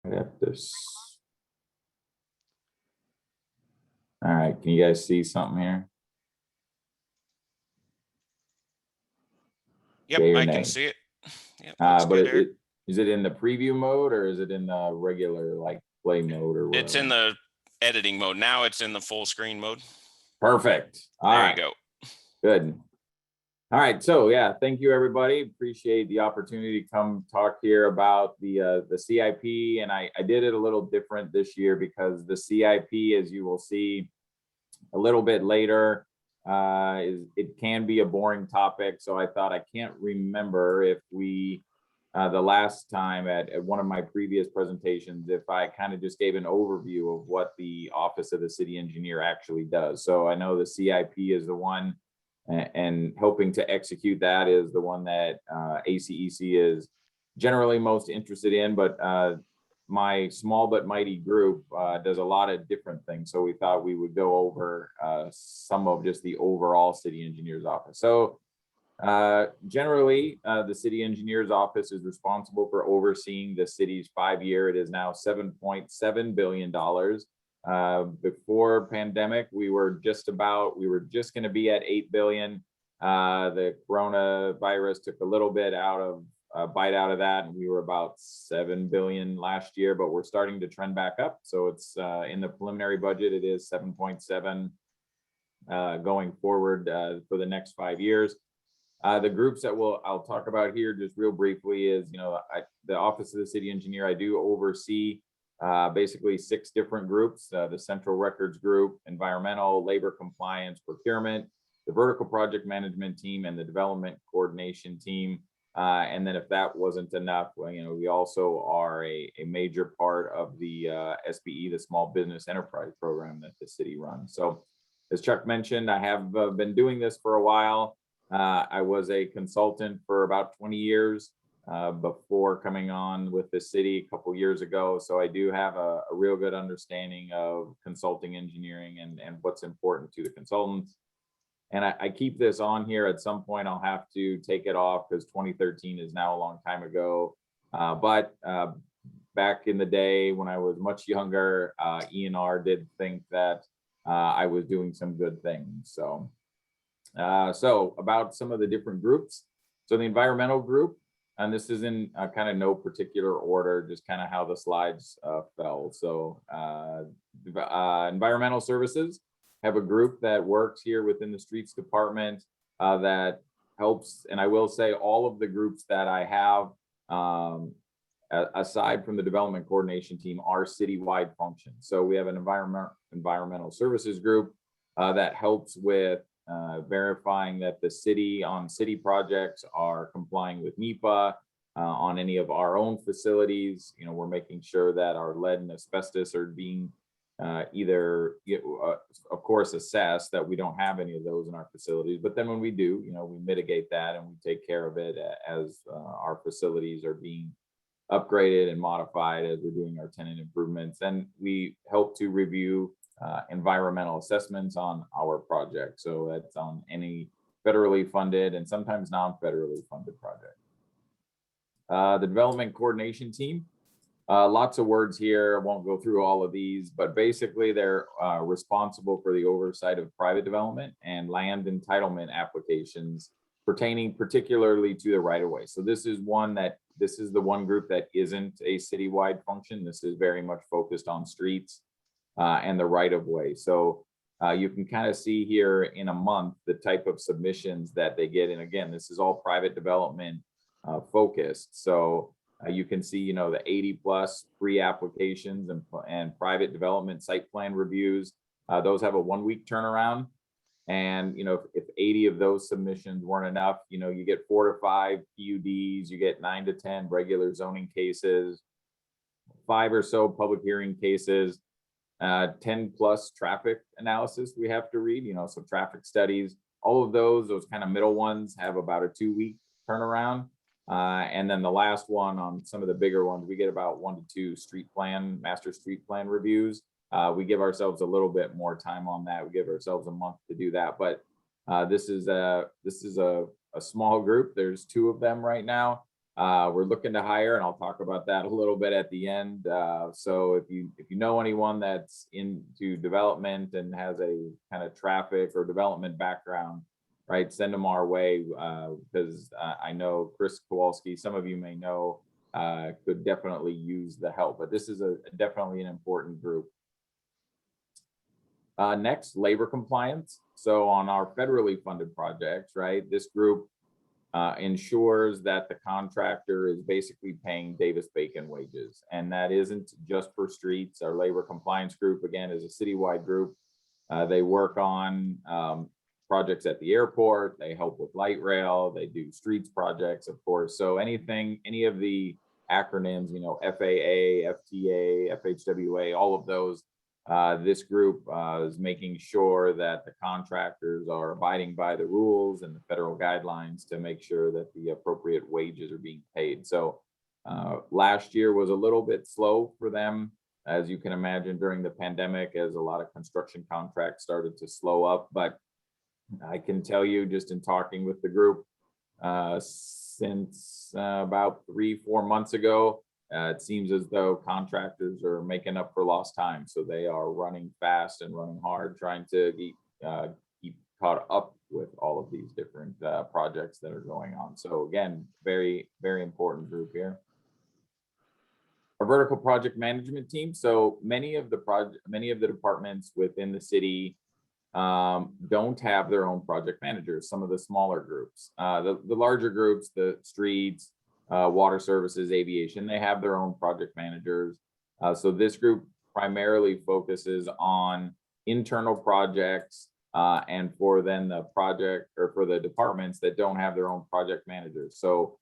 I have this. All right, can you guys see something here? Yep, Yay or I can nay? see it. Yep, looks But good, Eric. is it in the preview mode or is it in the regular like play mode or whatever? It's in the editing mode. Now it's in the full screen mode. Perfect. All there right. you go. Good. All right. So yeah, thank you everybody. Appreciate the opportunity to come talk here about the CIP. And I did it a little different this year because the CIP, as you will see a little bit later, it can be a boring topic. So I thought, I can't remember if we the last time at one of my previous presentations, if I kind of just gave an overview of what the Office of the City Engineer actually does. So I know the CIP is the one, and helping to execute that is the one that ACEC is generally most interested in, but my small but mighty group does a lot of different things. So we thought we would go over some of just the overall city engineer's office. So generally, the city engineer's office is responsible for overseeing the city's 5-year. It is now $7.7 billion. Before pandemic, we were just going to be at 8 billion. The coronavirus took a little bit bite out of that, and we were about 7 billion last year, but we're starting to trend back up. So it's in the preliminary budget, it is 7.7 going forward for the next 5 years. The groups that I'll talk about here just real briefly is, the Office of the City Engineer, I do oversee basically 6 different groups: the Central Records Group, Environmental, Labor Compliance, Procurement, the Vertical Project Management Team, and the Development Coordination Team. And then if that wasn't enough, we also are a major part of the SBE, the Small Business Enterprise Program that the city runs. So as Chuck mentioned, I have been doing this for a while. I was a consultant for about 20 years before coming on with the city a couple years ago. So I do have a real good understanding of consulting engineering and what's important to the consultants. And I keep this on here. At some point, I'll have to take it off because 2013 is now a long time ago. But back in the day when I was much younger, ENR did think that I was doing some good things. So about some of the different groups. So the environmental group, and this is in kind of no particular order, just kind of how the slides fell. So environmental services have a group that works here within the streets department that helps. And I will say all of the groups that I have, aside from the development coordination team, are citywide functions. So we have an environmental services group that helps with verifying that the city projects are complying with NEPA. On any of our own facilities, we're making sure that our lead and asbestos are being either, of course, assessed, that we don't have any of those in our facilities. But then when we do, we mitigate that and we take care of it as our facilities are being upgraded and modified as we're doing our tenant improvements. And we help to review environmental assessments on our project. So that's on any federally funded and sometimes non-federally funded project. The development coordination team, lots of words here. I won't go through all of these, but basically they're responsible for the oversight of private development and land entitlement applications pertaining particularly to the right-of-way. So this is the one group that isn't a citywide function. This is very much focused on streets and the right-of-way. So you can kind of see here in a month the type of submissions that they get. And again, this is all private development focused. So you can see, the 80+ pre-applications and private development site plan reviews. Those have a 1-week turnaround. And, if 80 of those submissions weren't enough, you get 4 to 5 PUDs, you get 9 to 10 regular zoning cases, 5 or so public hearing cases, 10+ traffic analysis we have to read, so traffic studies. All of those kind of middle ones have about a 2-week turnaround. And then the last one on some of the bigger ones, we get about 1 to 2 master street plan reviews. We give ourselves a little bit more time on that. We give ourselves a month to do that. But this is a small group. There's 2 of them right now. We're looking to hire, and I'll talk about that a little bit at the end. So if you know anyone that's into development and has a kind of traffic or development background, right, send them our way, because I know Chris Kowalski, some of you may know, could definitely use the help. But this is definitely an important group. Next, labor compliance. So on our federally funded projects, right, this group ensures that the contractor is basically paying Davis-Bacon wages. And that isn't just for streets. Our labor compliance group, again, is a citywide group. They work on projects at the airport. They help with light rail. They do streets projects, of course. So any of the acronyms, FAA, FTA, FHWA, all of those, this group is making sure that the contractors are abiding by the rules and the federal guidelines to make sure that the appropriate wages are being paid. So last year was a little bit slow for them, as you can imagine, during the pandemic, as a lot of construction contracts started to slow up. But I can tell you, just in talking with the group since about 3-4 months ago, it seems as though contractors are making up for lost time. So they are running fast and running hard, trying to keep caught up with all of these different projects that are going on. So again, very, very important group here. Our vertical project management team. So many of the departments within the city don't have their own project managers. Some of the smaller groups, the larger groups, the streets, water services, aviation, they have their own project managers. So this group primarily focuses on internal projects, and for then the project, or for the departments that don't have their own project managers. So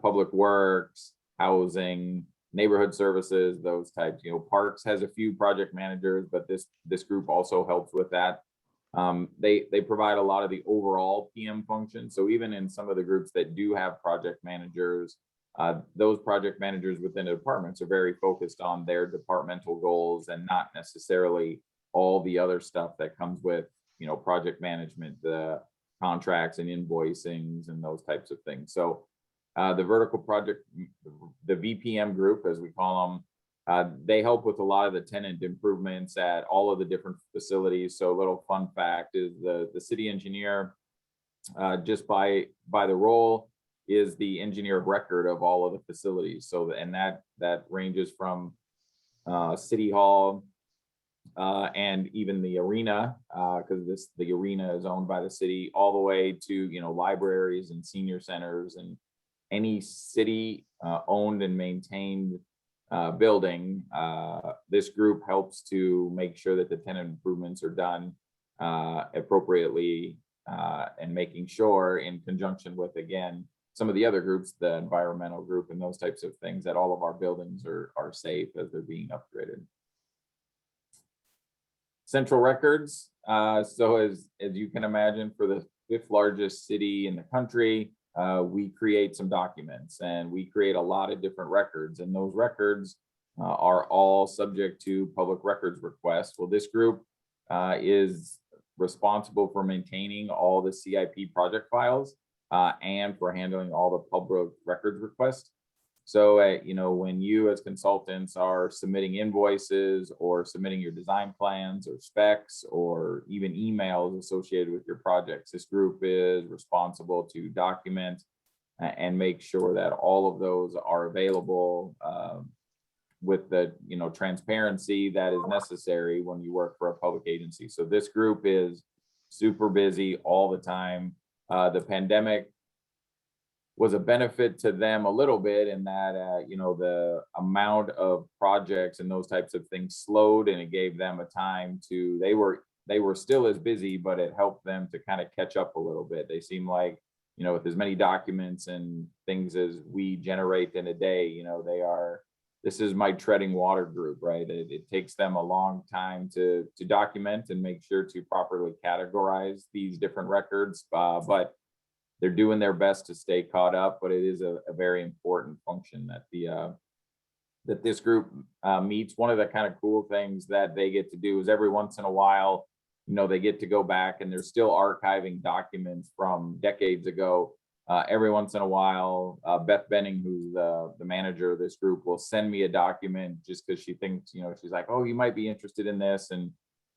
public works, housing, neighborhood services, those types. Parks has a few project managers, but this group also helps with that. They provide a lot of the overall PM function. So even in some of the groups that do have project managers, those project managers within the departments are very focused on their departmental goals and not necessarily all the other stuff that comes with, project management, the contracts and invoicings and those types of things. So the vertical project, the VPM group, as we call them, they help with a lot of the tenant improvements at all of the different facilities. So a little fun fact is the city engineer, just by the role, is the engineer of record of all of the facilities. So, and that ranges from City Hall and even the arena, because the arena is owned by the city, all the way to libraries and senior centers and any city owned and maintained building. This group helps to make sure that the tenant improvements are done appropriately, and making sure, in conjunction with, again, some of the other groups, the environmental group and those types of things, that all of our buildings are safe as they're being upgraded. Central records. So as you can imagine, for the 5th largest city in the country, we create some documents, and we create a lot of different records, and those records are all subject to public records requests. Well, this group is responsible for maintaining all the CIP project files and for handling all the public records requests. So, when you as consultants are submitting invoices or submitting your design plans or specs or even emails associated with your projects, this group is responsible to document and make sure that all of those are available with the transparency that is necessary when you work for a public agency. So this group is super busy all the time. The pandemic was a benefit to them a little bit in that, the amount of projects and those types of things slowed, and it gave them a time to, they were still as busy, but it helped them to kind of catch up a little bit. They seem like, with as many documents and things as we generate in a day, this is my treading water group, right? It takes them a long time to document and make sure to properly categorize these different records, but they're doing their best to stay caught up. But it is a very important function that this group meets. One of the kind of cool things that they get to do is every once in a while, they get to go back, and they're still archiving documents from decades ago. every once in a while, Beth Benning, who's the manager of this group, will send me a document just because she thinks, she's like, oh, you might be interested in this. And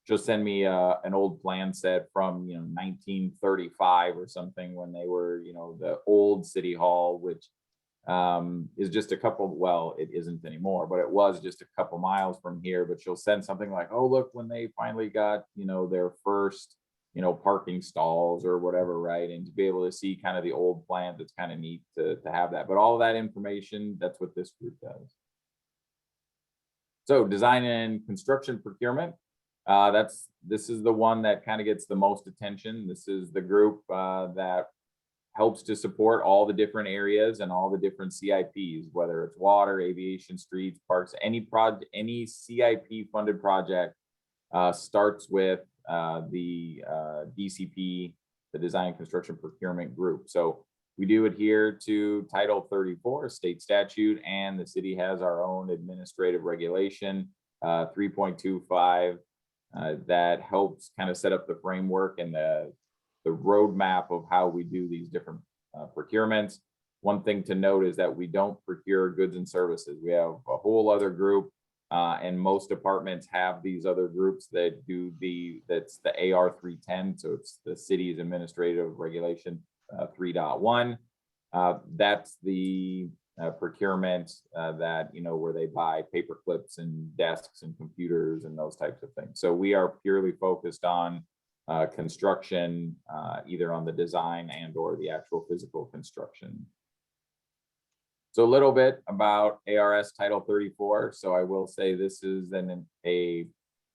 she'll send me an old plan set from, 1935 or something, when they were, the old city hall, which is just a couple, well, it isn't anymore, but it was just a couple miles from here. But she'll send something like, oh, look, when they finally got, their first, parking stalls or whatever, right? And to be able to see kind of the old plans, it's kind of neat to have that. But all of that information, that's what this group does. So design and construction procurement. This is the one that kind of gets the most attention. This is the group that helps to support all the different areas and all the different CIPs, whether it's water, aviation, streets, parks, any CIP funded project starts with the DCP, the Design Construction Procurement Group. So we do adhere to Title 34 state statute, and the city has our own administrative regulation, 3.25, that helps kind of set up the framework and the roadmap of how we do these different procurements. One thing to note is that we don't procure goods and services. We have a whole other group, and most departments have these other groups that do that's the AR 310. So it's the city's administrative regulation 3.1. That's the procurement that, where they buy paper clips and desks and computers and those types of things. So we are purely focused on construction, either on the design and or the actual physical construction. So a little bit about ARS Title 34. So I will say this is a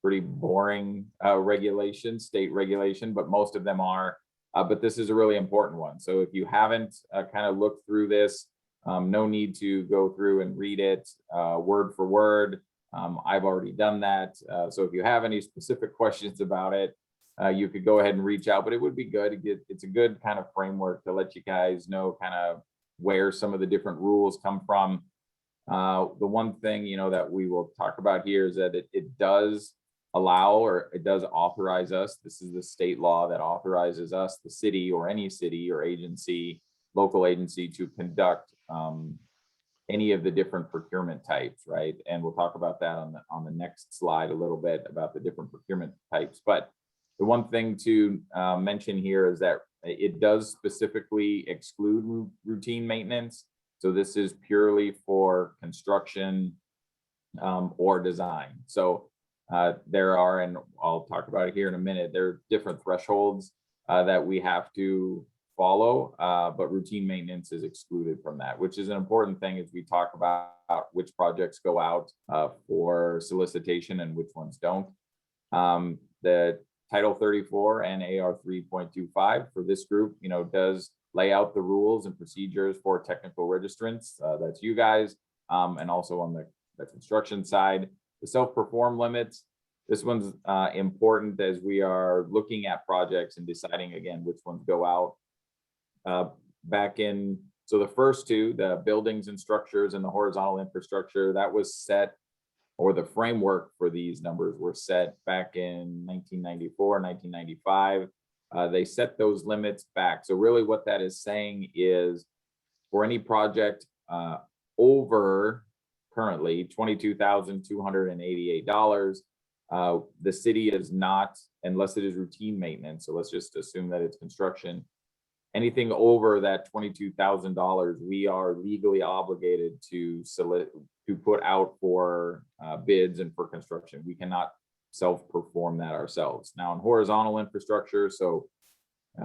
pretty boring regulation, state regulation, but most of them are. But this is a really important one. So if you haven't kind of looked through this, no need to go through and read it word for word. I've already done that. So if you have any specific questions about it, you could go ahead and reach out, but it would be good to get, it's a good kind of framework to let you guys know kind of where some of the different rules come from. The one thing, that we will talk about here is that it does allow, or it does authorize us. This is the state law that authorizes us, the city or any city or agency, local agency, to conduct any of the different procurement types, right? And we'll talk about that on the next slide a little bit about the different procurement types. But the one thing to mention here is that it does specifically exclude routine maintenance. So this is purely for construction or design. So there are, and I'll talk about it here in a minute, there are different thresholds that we have to follow, but routine maintenance is excluded from that, which is an important thing as we talk about which projects go out for solicitation and which ones don't. The Title 34 and AR 3.25 for this group, does lay out the rules and procedures for technical registrants. That's you guys, and also on the construction side. The self-perform limits, this one's important as we are looking at projects and deciding again which ones go out. So the first two, the buildings and structures and the horizontal infrastructure, that was set, or the framework for these numbers were set back in 1994, 1995. They set those limits back. So really what that is saying is for any project over currently $22,288, the city is not, unless it is routine maintenance, so let's just assume that it's construction, anything over that $22,000, we are legally obligated to put out for bids and for construction. We cannot self-perform that ourselves. Now in horizontal infrastructure, so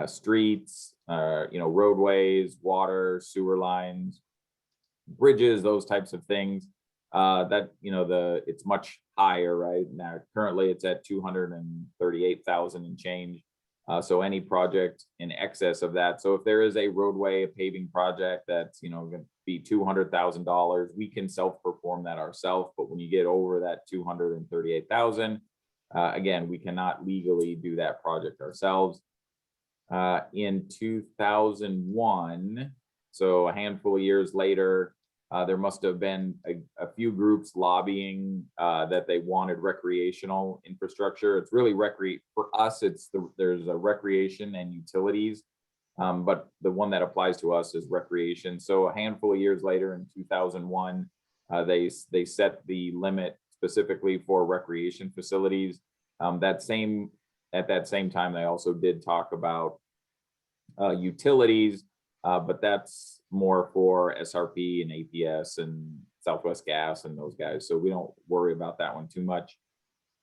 streets, roadways, water, sewer lines, bridges, those types of things, that, it's much higher right now. Currently it's at 238,000 and change. So any project in excess of that. So if there is a roadway, a paving project that's, going to be $200,000, we can self-perform that ourselves. But when you get over that 238,000, again, we cannot legally do that project ourselves. In 2001, so a handful of years later, there must have been a few groups lobbying that they wanted recreational infrastructure. It's really for us, there's a recreation and utilities but the one that applies to us is recreation. So a handful of years later, in 2001, they set the limit specifically for recreation facilities. At that same time, they also did talk about utilities, but that's more for SRP and APS and Southwest Gas and those guys. So we don't worry about that one too much.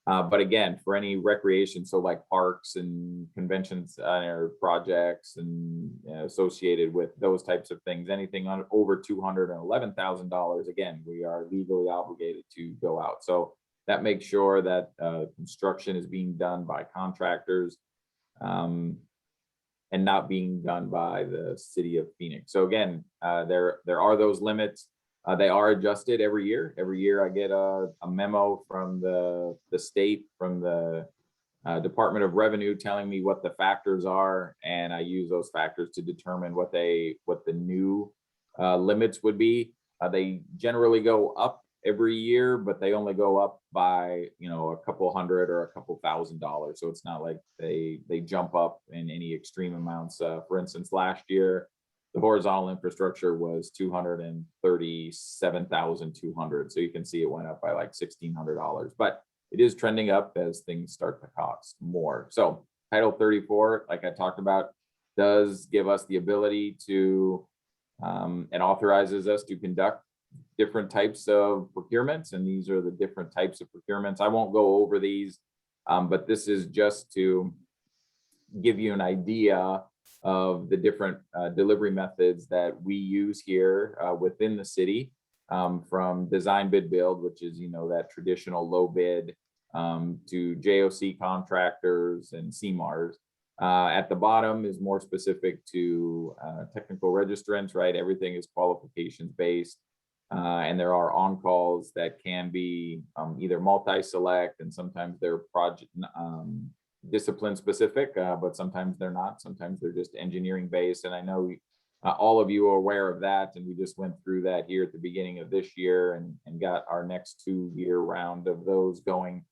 But again, for any recreation, so like parks and conventions or projects and associated with those types of things, anything on over $211,000, again, we are legally obligated to go out. So that makes sure that construction is being done by contractors and not being done by the city of Phoenix. So again, there are those limits. They are adjusted every year. Every year I get a memo from the state, from the Department of Revenue, telling me what the factors are, and I use those factors to determine what the new limits would be. They generally go up every year, but they only go up by a couple hundred or a couple $1,000s. So it's not like they jump up in any extreme amounts. For instance, last year the horizontal infrastructure was $237,200. So you can see it went up by like $1,600, but it is trending up as things start to cost more. So Title 34, like I talked about, does give us the ability to and authorizes us to conduct different types of procurements. And these are the different types of procurements. I won't go over these, but this is just to give you an idea of the different delivery methods that we use here within the city, from design bid build, which is that traditional low bid, to JOC contractors and CMARs. At the bottom is more specific to technical registrants, right? Everything is qualifications based, and there are on-calls that can be either multi-select, and sometimes they're project discipline specific, but sometimes they're not. Sometimes they're just engineering based. And I know all of you are aware of that. And we just went through that here at the beginning of this year and got our next 2-year round of those going.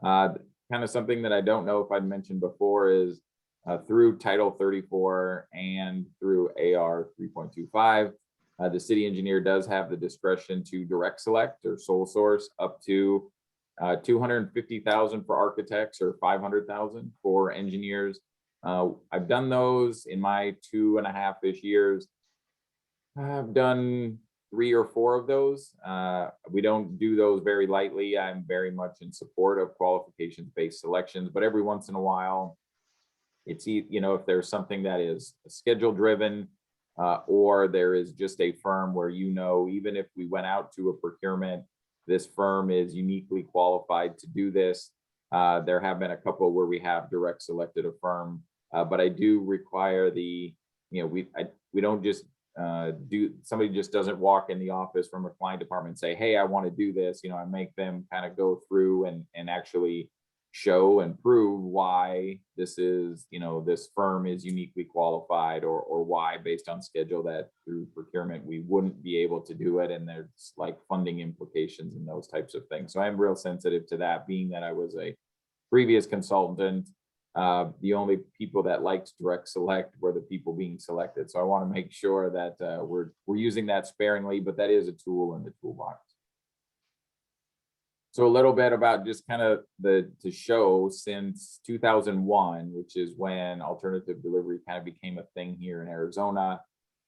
Kind of something that I don't know if I'd mentioned before is through Title 34 and through AR 3.25, the city engineer does have the discretion to direct select or sole source up to $250,000 for architects or $500,000 for engineers. I've done those in my 2.5-ish years. I've done 3 or 4 of those. We don't do those very lightly. I'm very much in support of qualifications-based selections, but every once in a while, it's if there's something that is schedule driven, or there is just a firm where even if we went out to a procurement, this firm is uniquely qualified to do this. There have been a couple where we have direct selected a firm, but I do require we don't just somebody just doesn't walk in the office from a client department and say, hey, I want to do this. I make them kind of go through and actually show and prove why this is, this firm is uniquely qualified, or why based on schedule that through procurement we wouldn't be able to do it, and there's like funding implications and those types of things. So I'm real sensitive to that, being that I was a previous consultant. The only people that liked direct select were the people being selected. So I want to make sure that we're using that sparingly, but that is a tool in the toolbox. So a little bit about just kind of to show, since 2001, which is when alternative delivery kind of became a thing here in Arizona,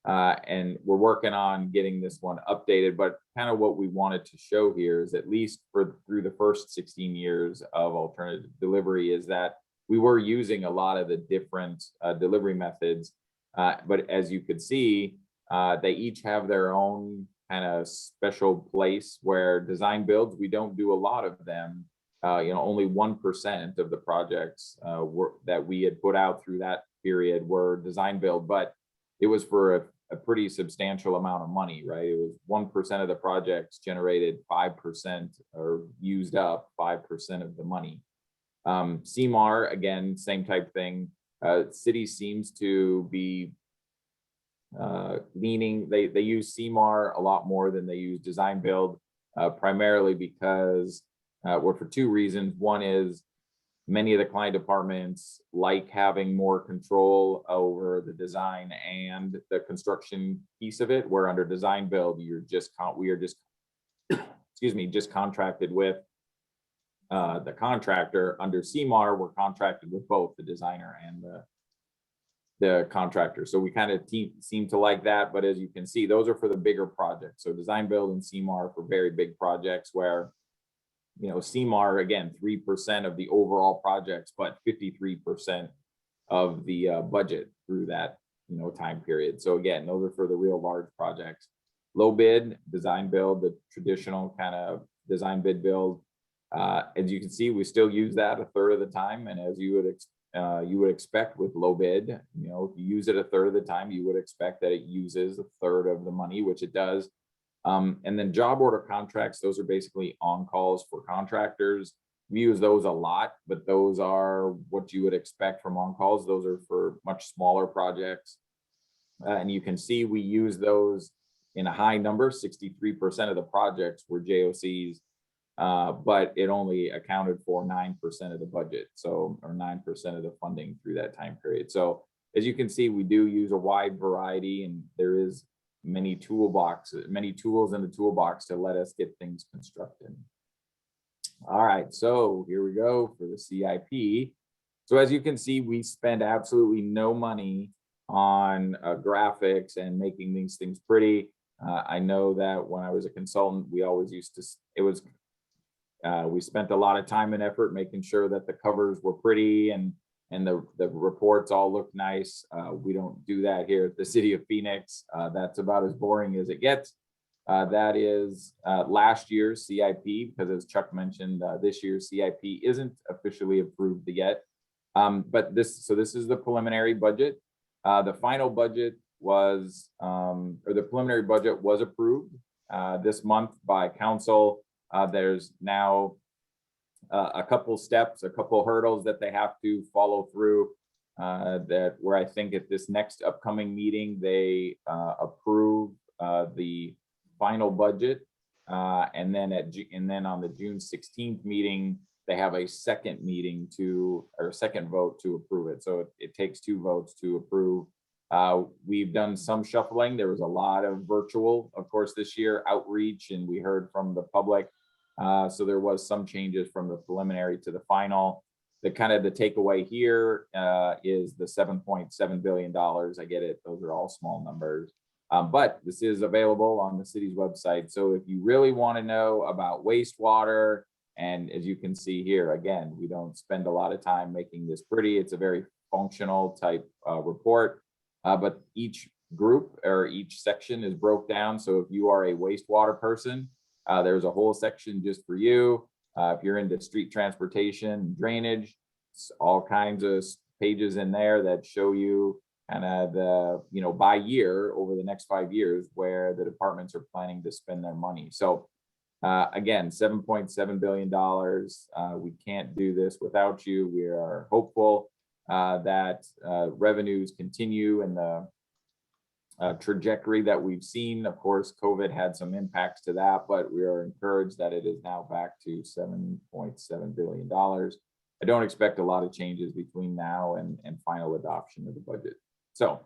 and we're working on getting this one updated, but kind of what we wanted to show here is, at least through the first 16 years of alternative delivery, is that we were using a lot of the different delivery methods, but as you could see, they each have their own kind of special place. Where design builds, we don't do a lot of them. Only 1% of the projects that we had put out through that period were design build, but it was for a pretty substantial amount of money, right? It was 1% of the projects generated 5% or used up 5% of the money. CMAR, again, same type thing. City seems to be leaning, they use CMAR a lot more than they use design build, primarily because, well, for 2 reasons. One is many of the client departments like having more control over the design and the construction piece of it, where under design build, we are just excuse me, just contracted with the contractor. Under CMAR, we're contracted with both the designer and the contractor. So we kind of seem to like that. But as you can see, those are for the bigger projects. So design build and CMAR for very big projects where, you know, CMAR, again, 3% of the overall projects, but 53% of the budget through that, you know, time period. So again, those are for the real large projects. Low bid, design build, the traditional kind of design bid build. As you can see, we still use that a third of the time. And as you would expect with low bid, you know, if you use it a third of the time, you would expect that it uses a third of the money, which it does. And then job order contracts, those are basically on-calls for contractors. We use those a lot, but those are what you would expect from on-calls. Those are for much smaller projects. And you can see we use those in a high number. 63% of the projects were JOCs, but it only accounted for 9% of the budget, so, or 9% of the funding through that time period. So as you can see, we do use a wide variety, and there is many tools in the toolbox to let us get things constructed. All right, so here we go for the CIP. So as you can see, we spend absolutely no money on graphics and making these things pretty. I know that when I was a consultant, we always used to, we spent a lot of time and effort making sure that the covers were pretty and the reports all look nice. We don't do that here at the City of Phoenix. That's about as boring as it gets. That is last year's CIP, because as Chuck mentioned, this year's CIP isn't officially approved yet. But this is the preliminary budget. The final budget was, or the preliminary budget was approved this month by council. There's now a couple steps, a couple hurdles that they have to follow through, where I think at this next upcoming meeting, they approve the final budget. And then on the June 16th meeting, they have a second vote to approve it. So it takes 2 votes to approve. We've done some shuffling. There was a lot of virtual, of course, this year, outreach, and we heard from the public. So there was some changes from the preliminary to the final. The takeaway here is the $7.7 billion. I get it. Those are all small numbers. But this is available on the city's website. So if you really want to know about wastewater, and as you can see here, again, we don't spend a lot of time making this pretty. It's a very functional type report, but each group or each section is broke down. So if you are a wastewater person, there's a whole section just for you. If you're into street transportation, drainage, all kinds of pages in there that show you kind of the, by year over the next 5 years where the departments are planning to spend their money. So again, $7.7 billion. We can't do this without you. We are hopeful that revenues continue in the trajectory that we've seen. Of course, COVID had some impacts to that, but we are encouraged that it is now back to $7.7 billion. I don't expect a lot of changes between now and final adoption of the budget. So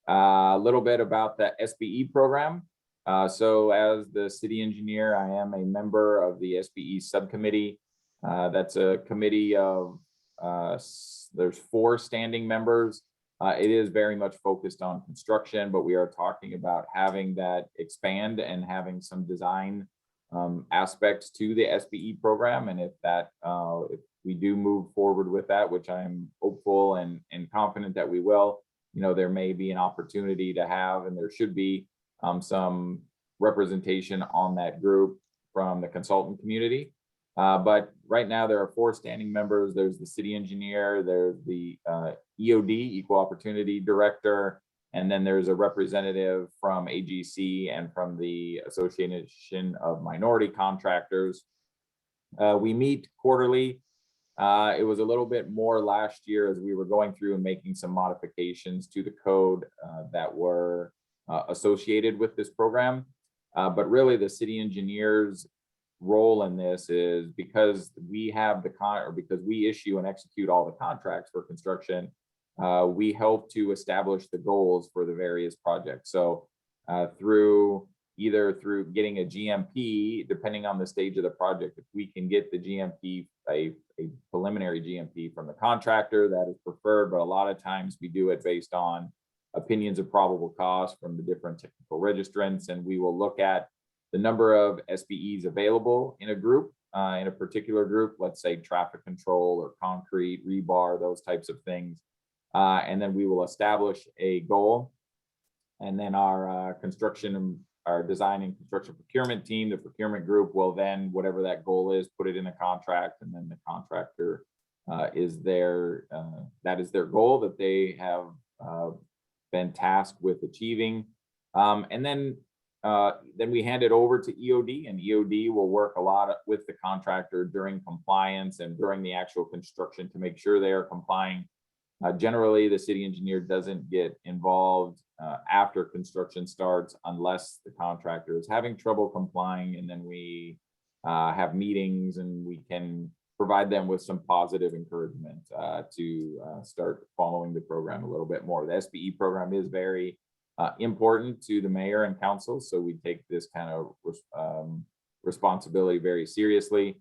a little bit about the SBE program. So as the city engineer, I am a member of the SBE subcommittee. That's a committee of, there's 4 standing members. It is very much focused on construction, but we are talking about having that expand and having some design aspects to the SBE program. And if we do move forward with that, which I'm hopeful and confident that we will, there may be an opportunity to have, and there should be some representation on that group from the consultant community. But right now there are 4 standing members. There's the city engineer, there's the EOD, Equal Opportunity Director, and then there's a representative from AGC and from the Association of Minority Contractors. We meet quarterly. It was a little bit more last year as we were going through and making some modifications to the code that were associated with this program. But really the city engineers role in this is because we have because we issue and execute all the contracts for construction, we help to establish the goals for the various projects. So either through getting a GMP, depending on the stage of the project, if we can get the GMP, a preliminary GMP from the contractor, that is preferred, but a lot of times we do it based on opinions of probable cost from the different technical registrants, and we will look at the number of SBEs available in a group, in a particular group, let's say traffic control or concrete, rebar, those types of things. And then we will establish a goal. And then our our design and construction procurement team, the procurement group, will then, whatever that goal is, put it in a contract, and then the contractor that is their goal that they have been tasked with achieving. And then we hand it over to EOD, and EOD will work a lot with the contractor during compliance and during the actual construction to make sure they are complying. Generally, the city engineer doesn't get involved after construction starts unless the contractor is having trouble complying, and then we have meetings and we can provide them with some positive encouragement to start following the program a little bit more. The SBE program is very important to the mayor and council, so we take this kind of responsibility very seriously.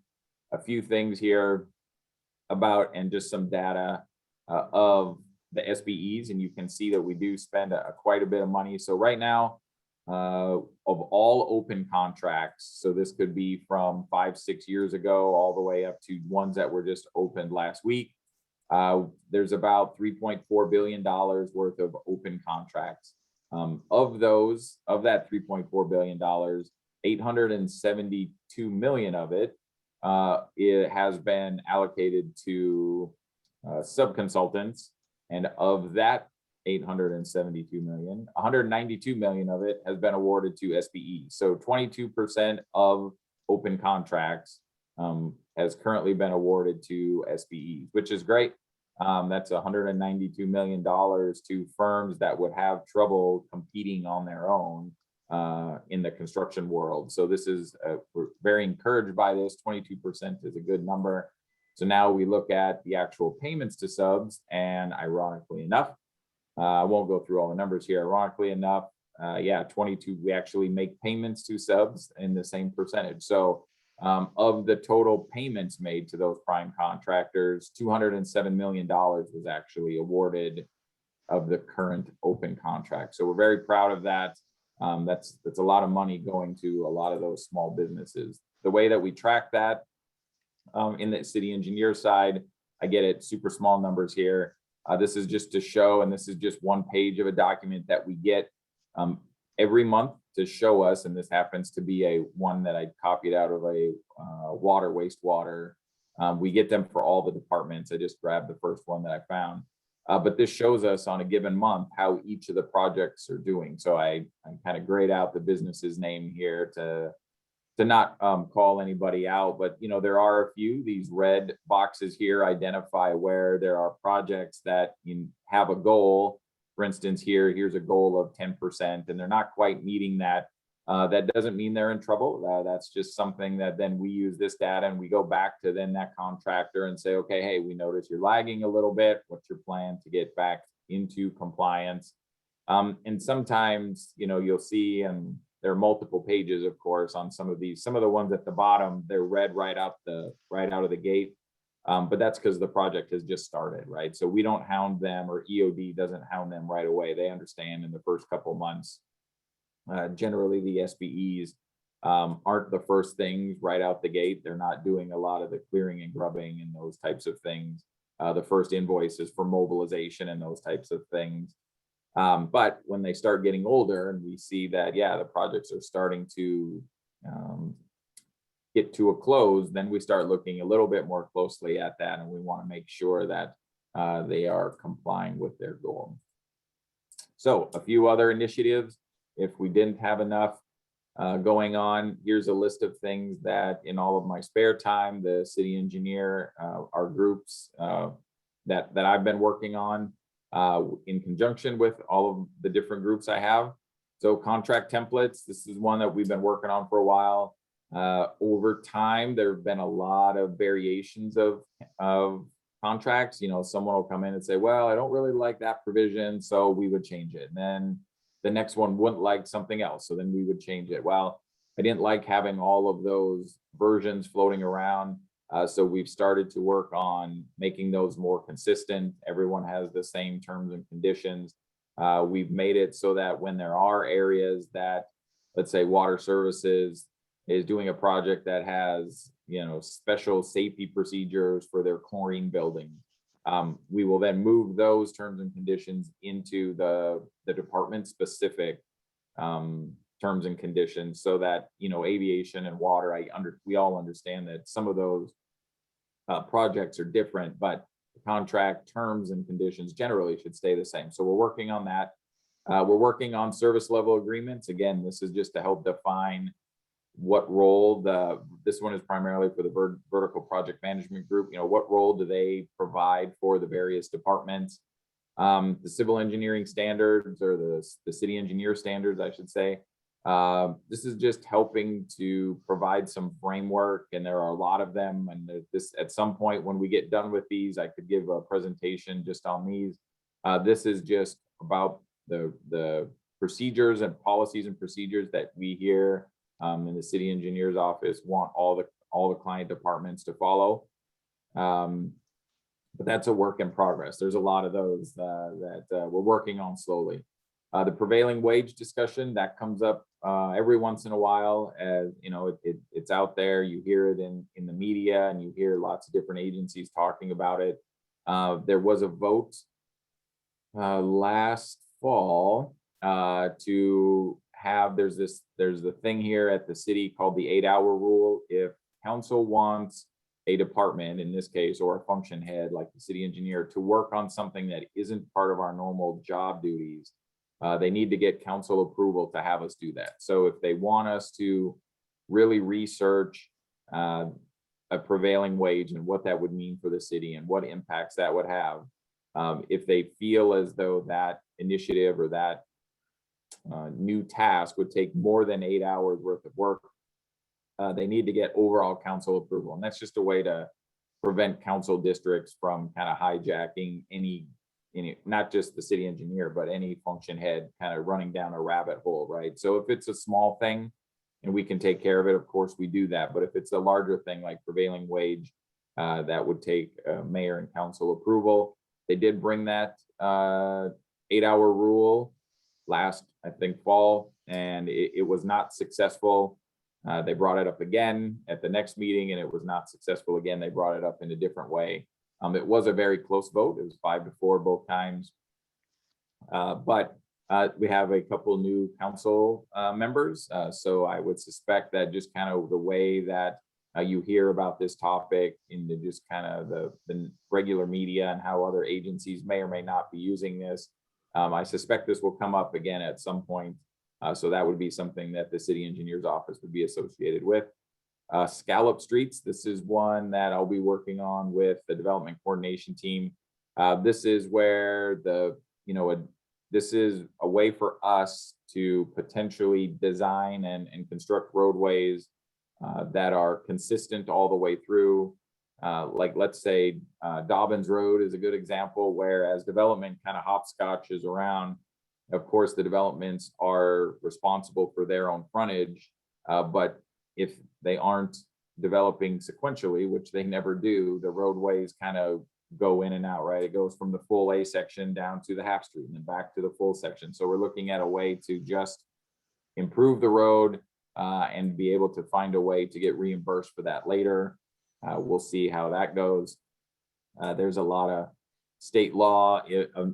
A few things here about, and just some data of the SBEs, and you can see that we do spend quite a bit of money. So right now, of all open contracts, so this could be from 5-6 years ago all the way up to ones that were just opened last week, there's about $3.4 billion worth of open contracts. Of that $3.4 billion, $872 million of it has been allocated to subconsultants, and of that 872 million, 192 million of it has been awarded to SBE. So 22% of open contracts has currently been awarded to SBEs, which is great. That's $192 million to firms that would have trouble competing on their own in the construction world. So this is, we're very encouraged by this. 22% is a good number. So now we look at the actual payments to subs, and ironically enough, I won't go through all the numbers here. Ironically enough, 22, we actually make payments to subs in the same percentage. So of the total payments made to those prime contractors, $207 million was actually awarded of the current open contract. So we're very proud of that. That's a lot of money going to a lot of those small businesses. The way that we track that in the city engineer side, I get it, super small numbers here. This is just to show, and this is just one page of a document that we get every month to show us, and this happens to be one that I copied out of a wastewater. We get them for all the departments. I just grabbed the first one that I found. But this shows us on a given month how each of the projects are doing. So I kind of grayed out the business's name here to not call anybody out, but there are a few. These red boxes here identify where there are projects that have a goal. For instance, here's a goal of 10%, and they're not quite meeting that. That doesn't mean they're in trouble. That's just something that then we use this data and we go back to then that contractor and say, okay, hey, we notice you're lagging a little bit. What's your plan to get back into compliance? And sometimes, you'll see, and there are multiple pages, of course, on some of these. Some of the ones at the bottom, they're red right out of the gate. But that's because the project has just started, right? So we don't hound them, or EOD doesn't hound them right away. They understand in the first couple months. Generally, the SBEs aren't the first things right out the gate. They're not doing a lot of the clearing and grubbing and those types of things. The first invoices for mobilization and those types of things. But when they start getting older and we see that, the projects are starting to get to a close, then we start looking a little bit more closely at that, and we want to make sure that they are complying with their goal. So a few other initiatives. If we didn't have enough going on, here's a list of things that in all of my spare time, the city engineer, our groups that I've been working on in conjunction with all of the different groups I have. So contract templates, this is one that we've been working on for a while. Over time, there have been a lot of variations of contracts. You know, someone will come in and say, well, I don't really like that provision, so we would change it. And then the next one wouldn't like something else, so then we would change it. Well, I didn't like having all of those versions floating around. So we've started to work on making those more consistent. Everyone has the same terms and conditions. We've made it so that when there are areas that, let's say, water services is doing a project that has, you know, special safety procedures for their chlorine building, we will then move those terms and conditions into the department specific terms and conditions, so that, you know, aviation and water, we all understand that some of those projects are different, but the contract terms and conditions generally should stay the same. So we're working on that. We're working on service level agreements. Again, this is just to help define what role this one is primarily for the vertical project management group. You know, what role do they provide for the various departments? The civil engineering standards, or the city engineer standards, I should say. This is just helping to provide some framework, and there are a lot of them. And this, at some point when we get done with these, I could give a presentation just on these. This is just about the procedures and policies and procedures that we here in the city engineer's office want all the client departments to follow. But that's a work in progress. There's a lot of those that we're working on slowly. The prevailing wage discussion that comes up every once in a while, as you know, it's out there. You hear it in the media, and you hear lots of different agencies talking about it. There was a vote last fall to have, there's the thing here at the city called the 8-hour rule. If council wants a department, in this case, or a function head like the city engineer, to work on something that isn't part of our normal job duties, they need to get council approval to have us do that. So if they want us to really research a prevailing wage and what that would mean for the city and what impacts that would have, if they feel as though that initiative or that new task would take more than 8 hours worth of work, they need to get overall council approval. And that's just a way to prevent council districts from kind of hijacking any, not just the city engineer, but any function head kind of running down a rabbit hole, right? So if it's a small thing and we can take care of it, of course we do that. But if it's a larger thing like prevailing wage, that would take mayor and council approval. They did bring that 8-hour rule last, I think, fall, and it was not successful. They brought it up again at the next meeting, and it was not successful again. They brought it up in a different way. It was a very close vote. It was 5-4 both times. But we have a couple new council members. So I would suspect that just kind of the way that you hear about this topic in just kind of the regular media and how other agencies may or may not be using this, I suspect this will come up again at some point. So that would be something that the city engineer's office would be associated with. Scallop Streets, this is one that I'll be working on with the development coordination team. This is where this is a way for us to potentially design and construct roadways that are consistent all the way through. Like, let's say Dobbins Road is a good example, where as development kind of hopscotches around, of course, the developments are responsible for their own frontage, but if they aren't developing sequentially, which they never do, the roadways kind of go in and out, right? It goes from the full A section down to the half street and then back to the full section. So we're looking at a way to just improve the road and be able to find a way to get reimbursed for that later. We'll see how that goes. There's a lot of state law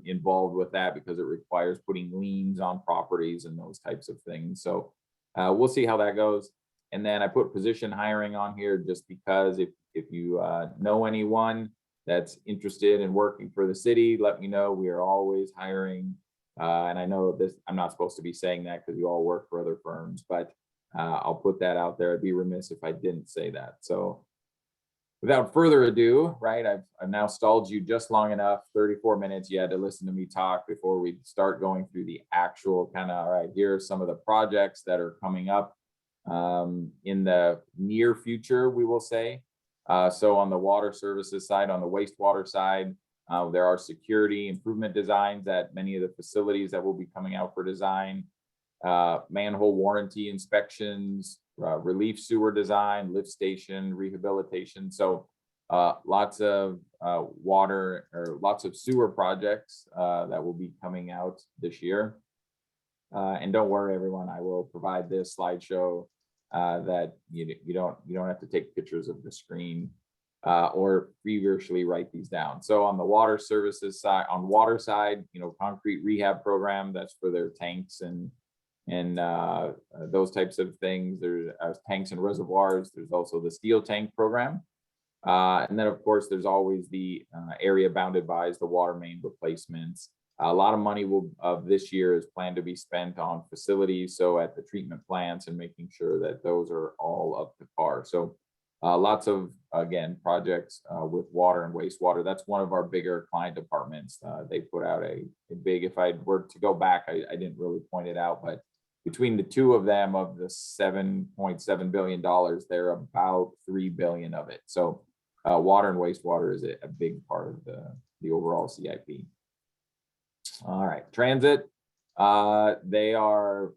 involved with that because it requires putting liens on properties and those types of things. So we'll see how that goes. And then I put position hiring on here just because if you know anyone that's interested in working for the city, let me know. We are always hiring. And I know this, I'm not supposed to be saying that because you all work for other firms, but I'll put that out there. I'd be remiss if I didn't say that. So without further ado, right, I've now stalled you just long enough, 34 minutes. You had to listen to me talk before we start going through the actual kind of, all right, here are some of the projects that are coming up in the near future, we will say. So on the water services side, on the wastewater side, there are security improvement designs at many of the facilities that will be coming out for design, manhole warranty inspections, relief sewer design, lift station rehabilitation. So lots of water or lots of sewer projects that will be coming out this year. And don't worry, everyone, I will provide this slideshow that you don't have to take pictures of the screen or feverishly write these down. So on the water services side, on water side, concrete rehab program, that's for their tanks and those types of things. There's tanks and reservoirs. There's also the steel tank program. And then, of course, there's always the area bounded by the water main replacements. A lot of money of this year is planned to be spent on facilities, so at the treatment plants and making sure that those are all up to par. So lots of, again, projects with water and wastewater. That's one of our bigger client departments. They put out a big, if I were to go back, I didn't really point it out, but between the two of them, of the $7.7 billion, they're about $3 billion of it. So water and wastewater is a big part of the overall CIP. All right, transit. They are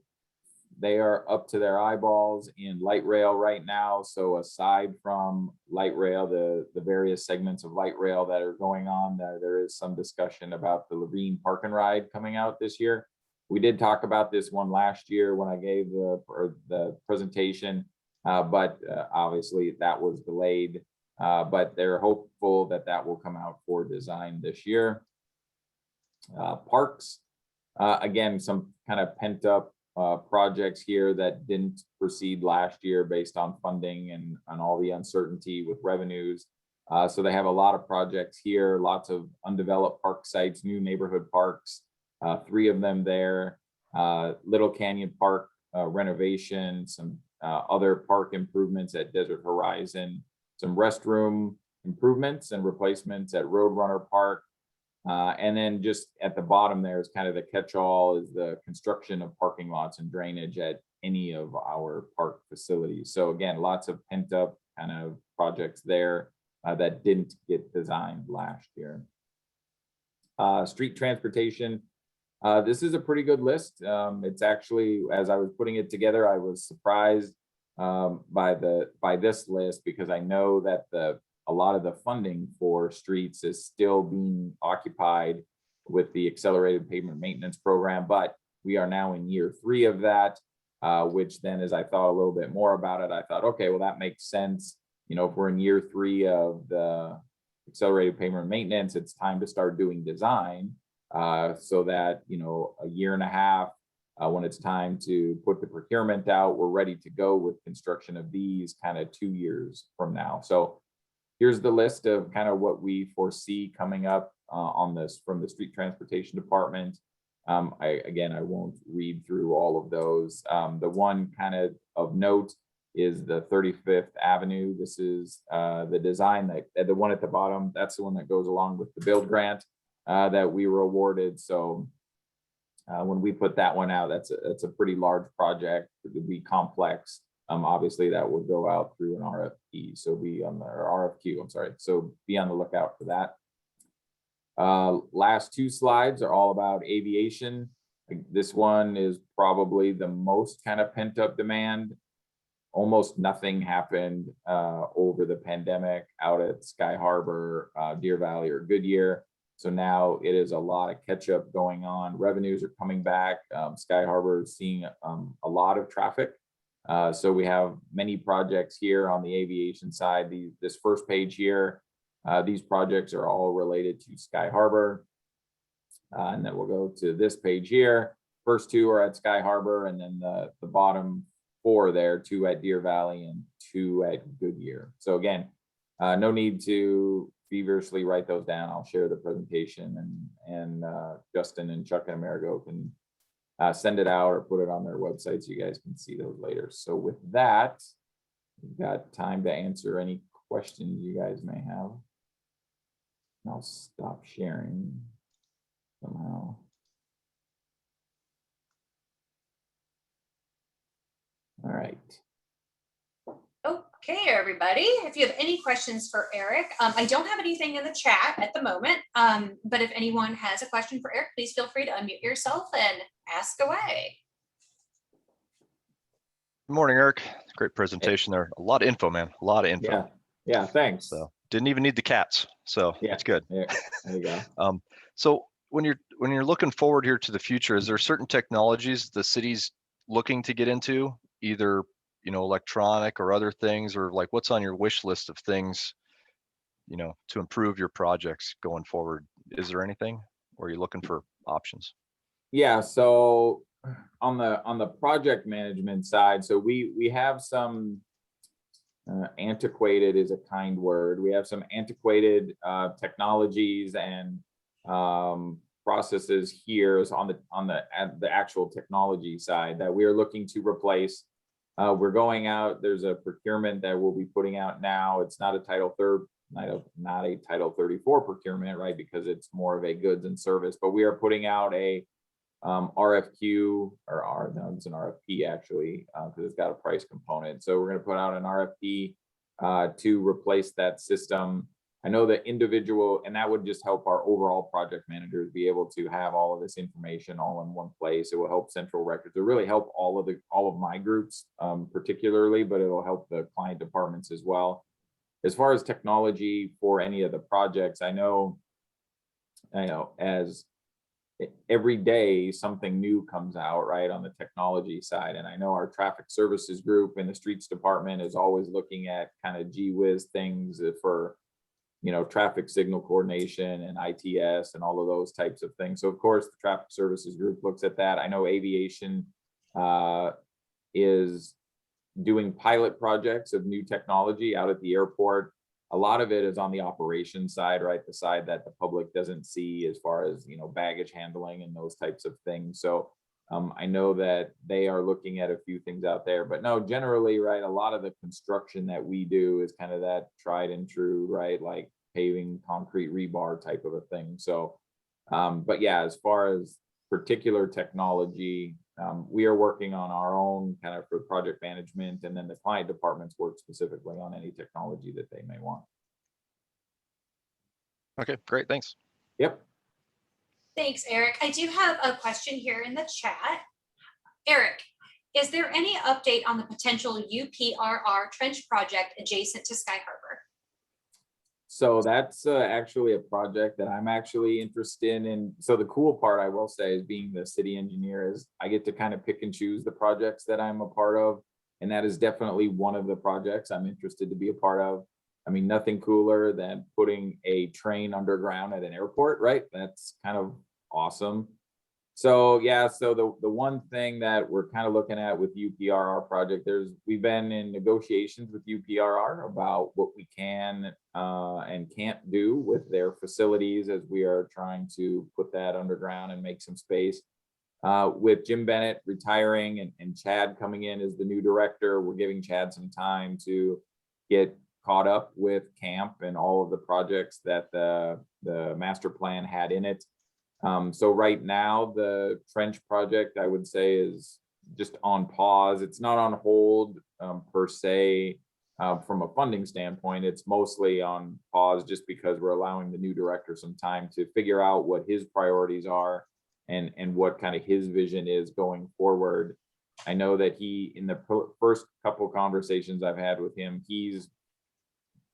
up to their eyeballs in light rail right now. So aside from light rail, the various segments of light rail that are going on, there is some discussion about the Levine Park and Ride coming out this year. We did talk about this one last year when I gave the presentation, but obviously that was delayed. But they're hopeful that will come out for design this year. Parks, again, some kind of pent up projects here that didn't proceed last year based on funding and all the uncertainty with revenues. So they have a lot of projects here, lots of undeveloped park sites, new neighborhood parks, 3 of them there, Little Canyon Park renovation, some other park improvements at Desert Horizon, some restroom improvements and replacements at Roadrunner Park. And then just at the bottom there is kind of the catch-all is the construction of parking lots and drainage at any of our park facilities. So again, lots of pent-up kind of projects there that didn't get designed last year. Street transportation. This is a pretty good list. It's actually, as I was putting it together, I was surprised by this list because I know that a lot of the funding for streets is still being occupied with the accelerated pavement maintenance program, but we are now in year 3 of that, which then as I thought a little bit more about it, I thought, okay, well, that makes sense. If we're in year 3 of the accelerated pavement maintenance, it's time to start doing design so that, a year and a half, when it's time to put the procurement out, we're ready to go with construction of these kind of 2 years from now. So here's the list of kind of what we foresee coming up on this from the street transportation department. I won't read through all of those. The one kind of note is the 35th Avenue. This is the design that the one at the bottom. That's the one that goes along with the build grant that we were awarded. So when we put that one out, that's a pretty large project. It would be complex. Obviously that will go out through an RFP. So be on the RFQ, I'm sorry. So be on the lookout for that. Last 2 slides are all about aviation. This one is probably the most kind of pent up demand. Almost nothing happened over the pandemic out at Sky Harbor, Deer Valley or Goodyear. So now it is a lot of catch up going on. Revenues are coming back. Sky Harbor is seeing a lot of traffic. So we have many projects here on the aviation side. This first page here, these projects are all related to Sky Harbor. And then we'll go to this page here. First 2 are at Sky Harbor, and then the bottom 4 there, 2 at Deer Valley and 2 at Goodyear. So again, no need to feverishly write those down. I'll share the presentation and Justin and Chuck and Amerigo can send it out or put it on their website so you guys can see those later. So with that, we've got time to answer any questions you guys may have. I'll stop sharing somehow. All right. Okay, everybody, if you have any questions for Eric, I don't have anything in the chat at the moment, but if anyone has a question for Eric, please feel free to unmute yourself and ask away. Good morning, Eric. Great presentation there. A lot of info, man. A lot of info. Yeah, thanks. So didn't even need the cats. So Yeah, it's good. there you go. So when you're looking forward here to the future, is there certain technologies the city's looking to get into, either electronic or other things, or like what's on your wish list of things, to improve your projects going forward? Is there anything, or are you looking for options? Yeah, so on the project management side, so we have some antiquated is a kind word. We have some antiquated technologies and processes here on the actual technology side that we are looking to replace. We're going out. There's a procurement that we'll be putting out now. It's not a not a Title 34 procurement, right? Because it's more of a goods and service. But we are putting out a RFQ no, it's an RFP actually, because it's got a price component. So we're going to put out an RFP to replace that system. I know the individual, and that would just help our overall project managers be able to have all of this information all in one place. It will help central records. It will really help all of my groups particularly, but it will help the client departments as well. As far as technology for any of the projects, I know as every day something new comes out, right, on the technology side. And I know our traffic services group in the streets department is always looking at kind of gee whiz things for traffic signal coordination and ITS and all of those types of things. So of course the traffic services group looks at that. I know aviation is doing pilot projects of new technology out at the airport. A lot of it is on the operations side, right? The side that the public doesn't see as far as, baggage handling and those types of things. So I know that they are looking at a few things out there, but no, generally, right, a lot of the construction that we do is kind of that tried and true, right? Like paving, concrete, rebar type of a thing. So, but yeah, as far as particular technology, we are working on our own kind of for project management, and then the client departments work specifically on any technology that they may want. Okay, great, thanks. Yep. Thanks, Eric. I do have a question here in the chat. Eric, is there any update on the potential UPRR trench project adjacent to Sky Harbor? So that's actually a project that I'm actually interested in. So the cool part, I will say, is being the city engineer, is I get to kind of pick and choose the projects that I'm a part of. And that is definitely one of the projects I'm interested to be a part of. I mean, nothing cooler than putting a train underground at an airport, right? That's kind of awesome. So yeah, so the one thing that we're kind of looking at with UPRR project, we've been in negotiations with UPRR about what we can and can't do with their facilities as we are trying to put that underground and make some space. With Jim Bennett retiring and Chad coming in as the new director, we're giving Chad some time to get caught up with camp and all of the projects that the master plan had in it. So right now, the trench project, I would say, is just on pause. It's not on hold per se from a funding standpoint. It's mostly on pause just because we're allowing the new director some time to figure out what his priorities are and what kind of his vision is going forward. I know that he, in the first couple conversations I've had with him, he's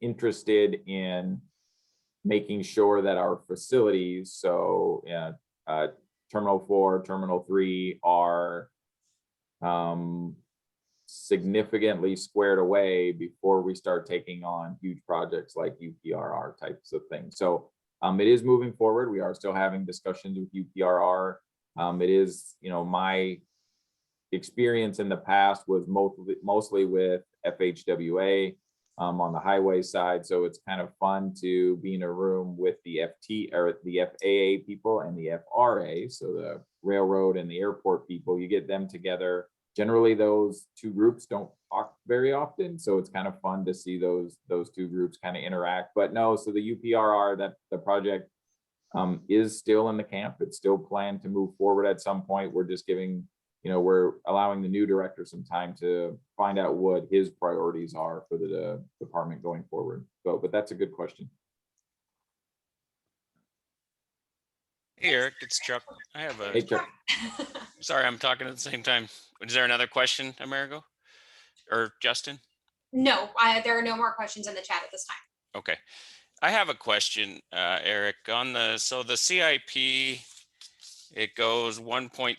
interested in making sure that our facilities, so Terminal 4, Terminal 3 are significantly squared away before we start taking on huge projects like UPRR types of things. So it is moving forward. We are still having discussions with UPRR. It is, my experience in the past was mostly with FHWA. On the highway side, so it's kind of fun to be in a room with the FAA people and the FRA, so the railroad and the airport people. You get them together. Generally, those two groups don't talk very often, so it's kind of fun to see those two groups kind of interact. But no, so the UPRR, that the project is still in the camp. It's still planned to move forward at some point. We're just giving we're allowing the new director some time to find out what his priorities are for the department going forward. So, but that's a good question. Hey, Eric, it's Chuck. I have a, Hey, Chuck. sorry, I'm talking at the same time. Is there another question, Amerigo or Justin? No, there are no more questions in the chat at this time. Okay. I have a question, Eric, on the CIP, it goes 1.74,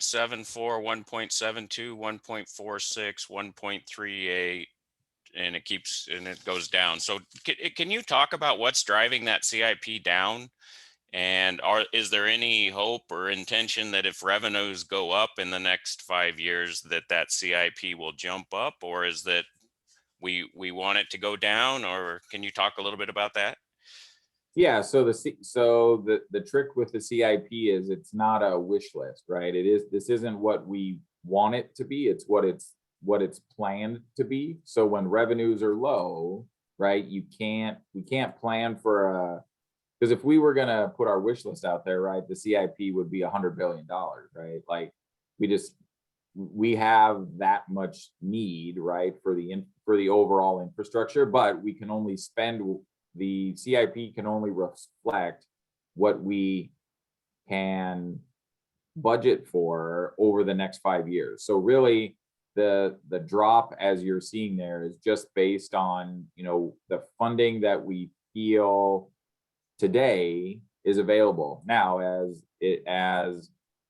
1.72, 1.46, 1.38, and it goes down. So can you talk about what's driving that CIP down? And is there any hope or intention that if revenues go up in the next 5 years that CIP will jump up, or is that we want it to go down? Or can you talk a little bit about that? Yeah, so the trick with the CIP is it's not a wish list, right? This isn't what we want it to be, it's what it's planned to be. So when revenues are low, right, we can't plan for because if we were gonna put our wish list out there, right, the CIP would be $100 billion, right? Like we have that much need, right, for the overall infrastructure, but we can only spend, the CIP can only reflect what we can budget for over the next 5 years. So really the drop, as you're seeing there, is just based on, the funding that we feel today is available. Now, as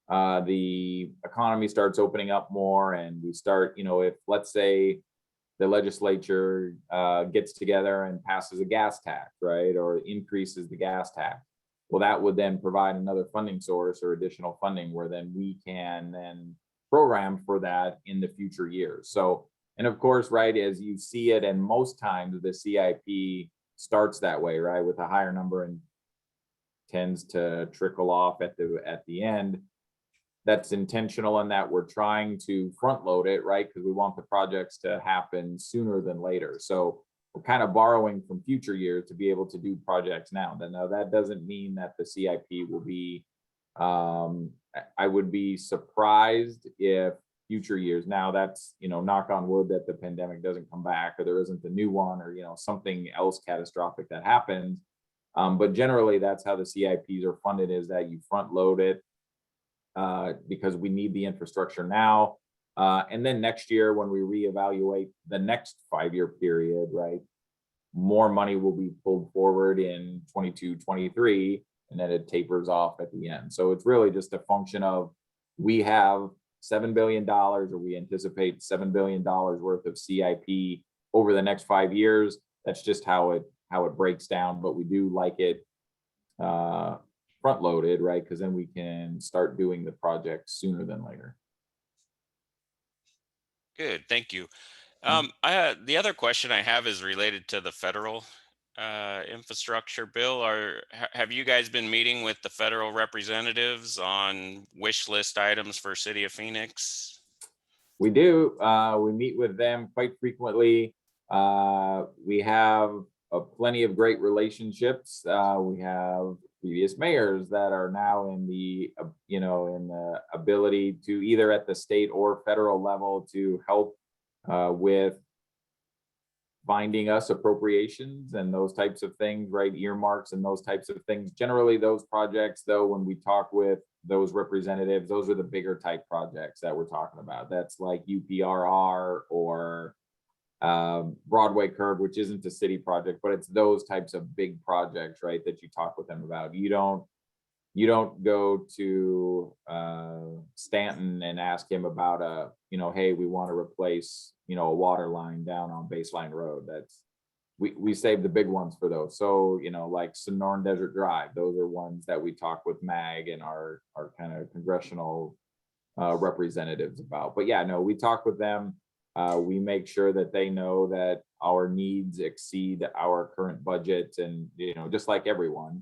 the economy starts opening up more and we start, if let's say the legislature gets together and passes a gas tax, right, or increases the gas tax, well, that would then provide another funding source or additional funding where then we can then program for that in the future years. So, and of course, right, as you see it, and most times the CIP starts that way, right, with a higher number and tends to trickle off at the end. That's intentional in that we're trying to front load it, right, because we want the projects to happen sooner than later. So we're kind of borrowing from future years to be able to do projects now. Now that doesn't mean that the CIP will be, I would be surprised if future years, now that's, knock on wood that the pandemic doesn't come back or there isn't a new one or, something else catastrophic that happens. But generally that's how the CIPs are funded, is that you front load it because we need the infrastructure now. And then next year when we reevaluate the next 5-year period, right, more money will be pulled forward in 22, 23, and then it tapers off at the end. So it's really just a function of, we have $7 billion, or we anticipate $7 billion worth of CIP over the next 5 years. That's just how it breaks down, but we do like it front loaded, right? Because then we can start doing the project sooner than later. Good, thank you. The other question I have is related to the federal infrastructure bill. Have you guys been meeting with the federal representatives on wish list items for City of Phoenix? We do. We meet with them quite frequently. We have plenty of great relationships. We have previous mayors that are now in the ability to, either at the state or federal level, to help with finding us appropriations and those types of things, right? Earmarks and those types of things. Generally, those projects, though, when we talk with those representatives, those are the bigger type projects that we're talking about. That's like UPRR or Broadway curb, which isn't a city project, but it's those types of big projects, right, that you talk with them about. You don't go to Stanton and ask him about hey, we want to replace a water line down on Baseline Road. That's we save the big ones for those. So like Sonoran Desert Drive, those are ones that we talk with MAG and our kind of congressional representatives about. But yeah, no, we talk with them. We make sure that they know that our needs exceed our current budget, and just like everyone.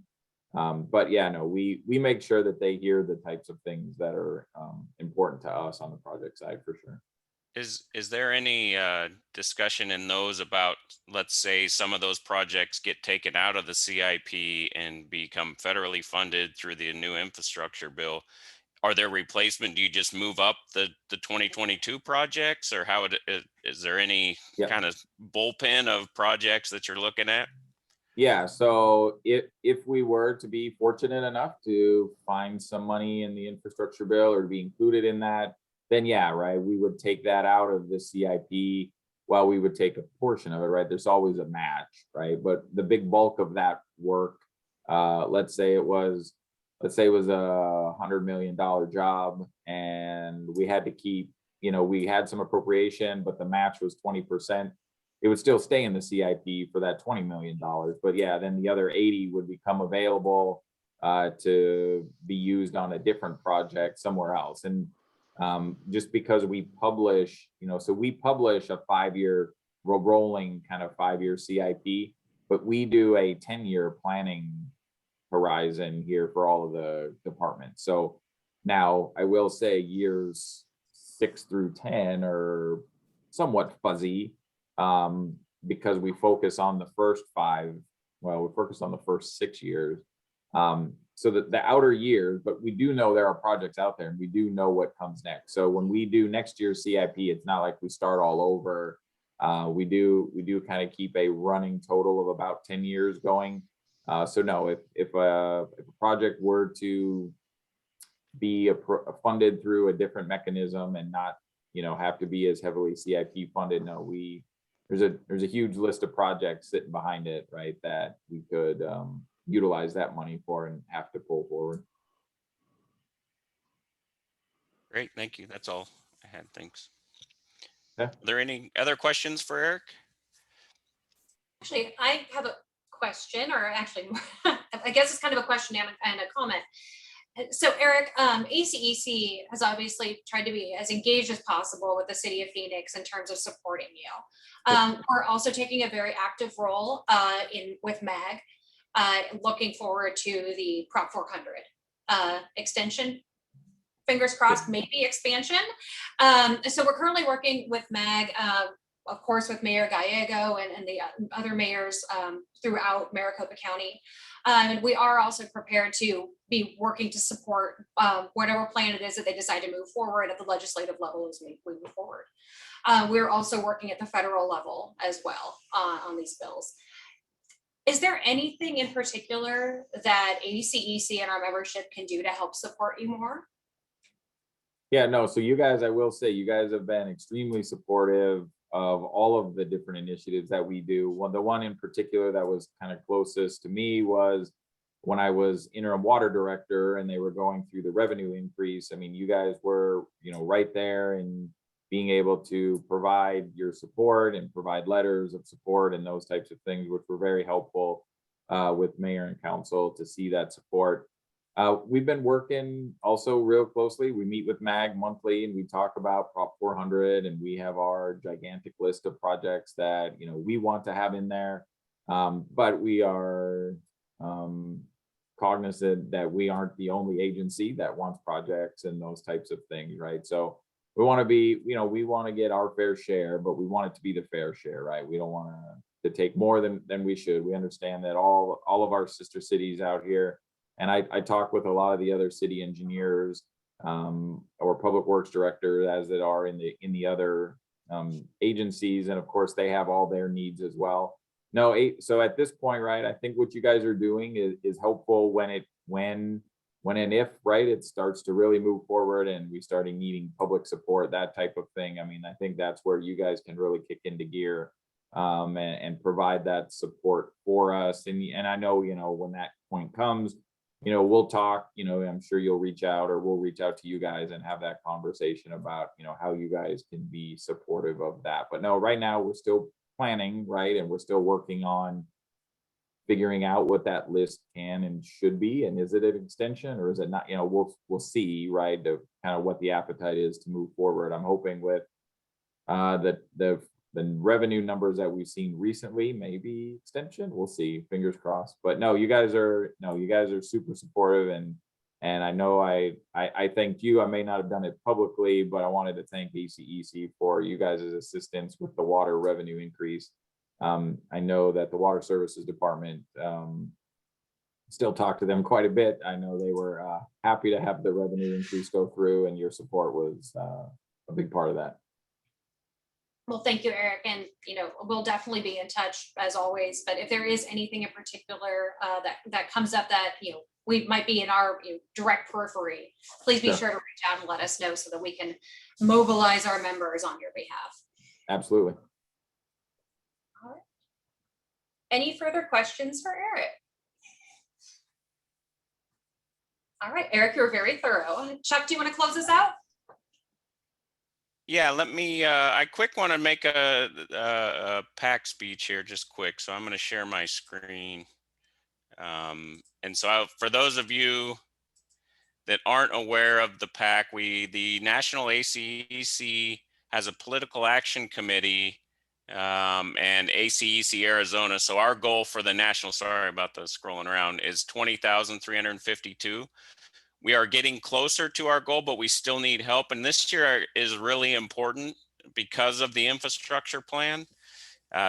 But yeah, no, we make sure that they hear the types of things that are important to us on the project side, for sure. Is there any discussion in those about, let's say, some of those projects get taken out of the CIP and become federally funded through the new infrastructure bill? are there replacement? Do you just move up the 2022 projects, or is there any Yeah. kind of bullpen of projects that you're looking at? Yeah, so if we were to be fortunate enough to find some money in the infrastructure bill or to be included in that, then yeah, right, we would take that out of the CIP. Well, we would take a portion of it, right? There's always a match, right? But the big bulk of that work, let's say it was a $100 million job, and we had to keep, we had some appropriation, but the match was 20%. It would still stay in the CIP for that $20 million. But yeah, then the other 80 would become available to be used on a different project somewhere else. And just because we publish, so we publish a 5-year rolling kind of 5-year CIP, but we do a 10-year planning horizon here for all of the departments. So now I will say years 6 through 10 are somewhat fuzzy, because we focus on the first 5. Well, we focus on the first 6 years. So that the outer years, but we do know there are projects out there and we do know what comes next. So when we do next year's CIP, it's not like we start all over. We do kind of keep a running total of about 10 years going. So no, if a project were to be funded through a different mechanism and not, have to be as heavily CIP funded, no, there's a huge list of projects sitting behind it, right, that we could utilize that money for and have to pull forward. Great, thank you. That's all I had. Thanks. Okay. Are there any other questions for Eric? Actually, I have a question, or actually, I guess it's kind of a question and a comment. So Eric, ACEC has obviously tried to be as engaged as possible with the city of Phoenix in terms of supporting you. We're also taking a very active role with MAG, looking forward to the Prop 400 extension. Fingers crossed, maybe expansion. So we're currently working with MAG, of course, with Mayor Gallego and the other mayors throughout Maricopa County. And we are also prepared to be working to support whatever plan it is that they decide to move forward at the legislative level as we move forward. We're also working at the federal level as well on these bills. Is there anything in particular that ACEC and our membership can do to help support you more? Yeah, no, so you guys, I will say, you guys have been extremely supportive of all of the different initiatives that we do. The one in particular that was kind of closest to me was when I was interim water director and they were going through the revenue increase. I mean, you guys were, right there and being able to provide your support and provide letters of support and those types of things, which were very helpful with mayor and council to see that support. We've been working also real closely. We meet with MAG monthly and we talk about Prop 400, and we have our gigantic list of projects that we want to have in there. But we are cognizant that we aren't the only agency that wants projects and those types of things, right? So we want to be, we want to get our fair share, but we want it to be the fair share, right? We don't want to take more than we should. We understand that all of our sister cities out here, and I talk with a lot of the other city engineers or public works directors as that are in the other agencies, and of course they have all their needs as well. No, so at this point, right, I think what you guys are doing is helpful when and if, right, it starts to really move forward and we starting needing public support, that type of thing. I mean, I think that's where you guys can really kick into gear and provide that support for us. And I know, when that point comes, we'll talk, I'm sure you'll reach out or we'll reach out to you guys and have that conversation about, how you guys can be supportive of that. But no, right now we're still planning, right? And we're still working on figuring out what that list can and should be. And is it an extension or is it not? We'll see, right? Kind of what the appetite is to move forward. I'm hoping with the revenue numbers that we've seen recently, maybe extension. We'll see. Fingers crossed. But no, you guys are super supportive, and I know I thanked you. I may not have done it publicly, but I wanted to thank ACEC for you guys' assistance with the water revenue increase. I know that the Water Services Department still talk to them quite a bit. I know they were happy to have the revenue increase go through, and your support was a big part of that. Well, thank you, Eric. And, we'll definitely be in touch as always. But if there is anything in particular that comes up that, we might be in our direct periphery, please be sure to reach out and let us know so that we can mobilize our members on your behalf. Absolutely. All right. Any further questions for Eric? All right, Eric, you're very thorough. Chuck, do you want to close this out? Yeah, let me, I quick want to make a PAC speech here, just quick. So I'm going to share my screen. And so for those of you that aren't aware of the PAC, the National ACEC has a political action committee and ACEC Arizona. So our goal for the national, sorry about the scrolling around, is 20,352. We are getting closer to our goal, but we still need help. And this year is really important because of the infrastructure plan.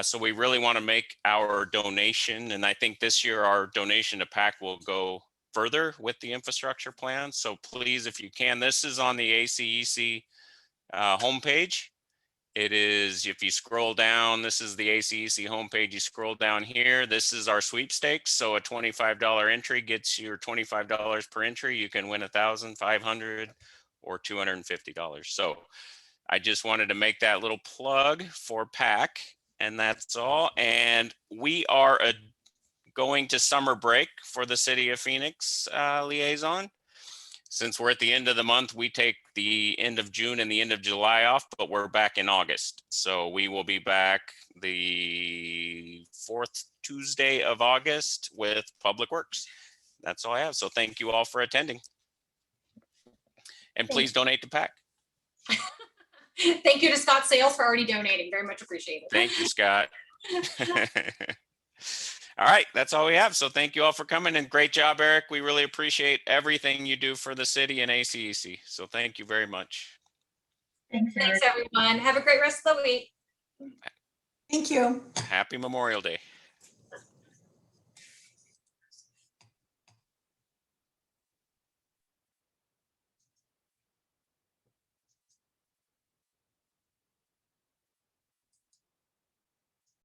So we really want to make our donation. And I think this year our donation to PAC will go further with the infrastructure plan. So please, if you can, this is on the ACEC homepage. It is, if you scroll down, this is the ACEC homepage. You scroll down here, this is our sweepstakes. So a $25 entry gets your $25 per entry. You can win 1,000, 500, or $250. So I just wanted to make that little plug for PAC, and that's all. And we are going to summer break for the City of Phoenix liaison. Since we're at the end of the month, we take the end of June and the end of July off, but we're back in August. So we will be back the 4th Tuesday of August with Public Works. That's all I have. So thank you all for attending. And please donate to PAC. Thank you to Scott Sales for already donating. Very much appreciated. Thank you, Scott. All right, that's all we have. So thank you all for coming, and great job, Eric. We really appreciate everything you do for the city and ACEC. So thank you very much. Thanks, Eric. Thanks, everyone. Have a great rest of the week. Thank you. Happy Memorial Day.